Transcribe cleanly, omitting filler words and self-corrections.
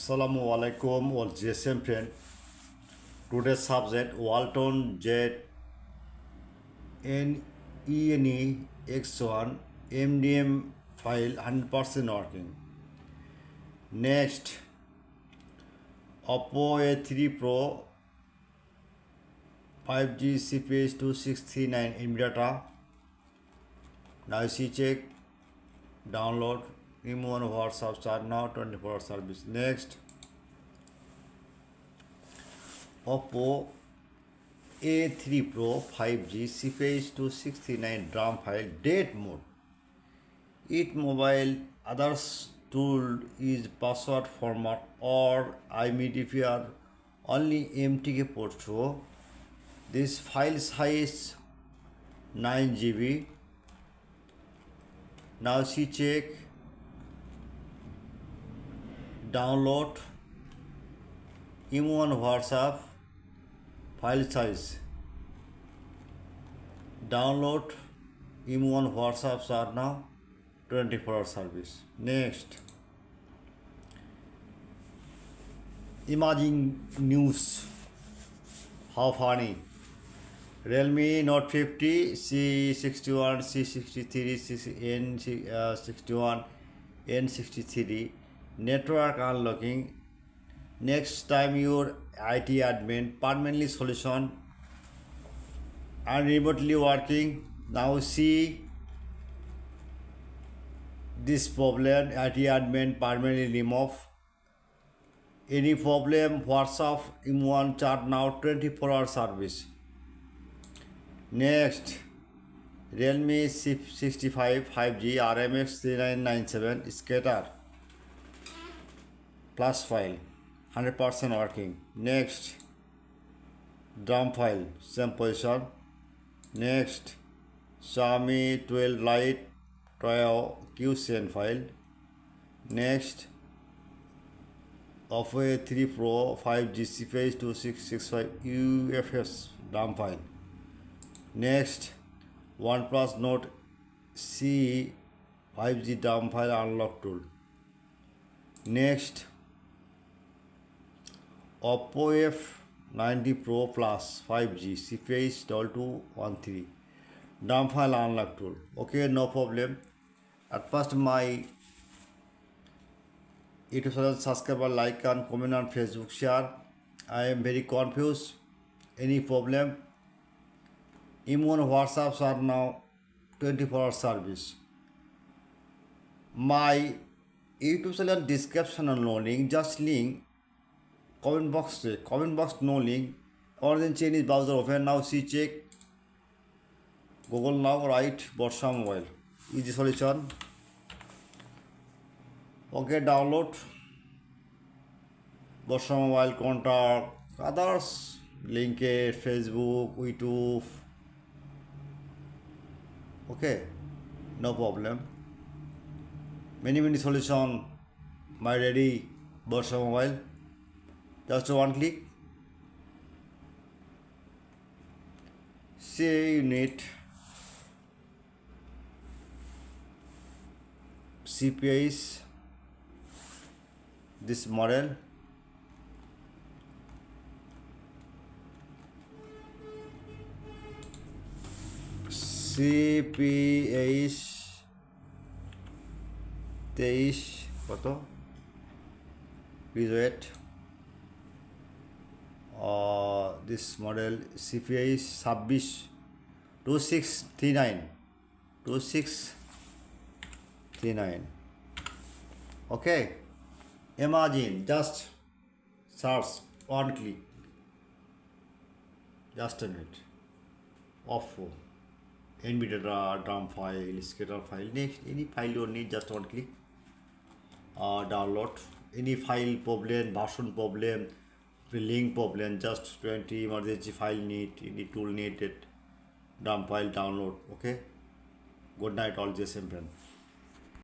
Assalamu alaikum or GSM friend. Today's subject Walton Jet NENE X1 MDM file 100% working. Next, OPPO A3 Pro 5G CPH2213 data. Now see check, download, remove WhatsApp start now 24-hour service. Next, OPPO A3 Pro 5G CPH2213 DRAM file date mode. It mobile others tool is password format or immediate only MTK port show. This file size 9 GB. Now see check, download, emo on WhatsApp, file size, download, emo on WhatsApp are now 24-hour service. Next, imagine news, how funny. Realme Note 50, C61, C63, N61, N63, network unlocking. Next time your IT admin permanently solution and remotely working. Now see this problem, IT admin permanently remove. Any problem, WhatsApp, M1 chat now 24-hour service. Next, Realme C65 5G RMX 3997 scatter plus file 100% working. Next, DRAM file same position. Next, Xiaomi 12 Lite Trio QCN file. Next, OPPO A3 Pro 5G CPH2665 UFS DRAM file. Next, OnePlus Note C 5G DRAM file unlock tool. Next, OPPO F19 Pro Plus 5G CPH2213 DRAM file unlock tool. Okay, no problem. At first, my YouTube channel subscribe, like and comment on Facebook, share. I am very confused. Any problem? Emo and WhatsApps are now 24-hour service. My YouTube channel description and no link, just link. Comment box no link. Or then Chinese browser open now. See check. Google now write Borsha Mobile. Easy solution. Okay, download Borsha Mobile, contact others, link it, Facebook, YouTube. Okay, no problem. Many solution. My ready Borsha Mobile. Just one click. Say you need CPH this model. CPH 23 কত please wait. This model CPH 2639. Okay, imagine, just search one click, just a minute. OPPO NVIDIA DRAM file, scatter file. Next, any file you need, just one click. Download any file problem, version problem, link problem, just 20 emergency file need, any tool needed, DRAM file download. Okay, good night all GSM friend.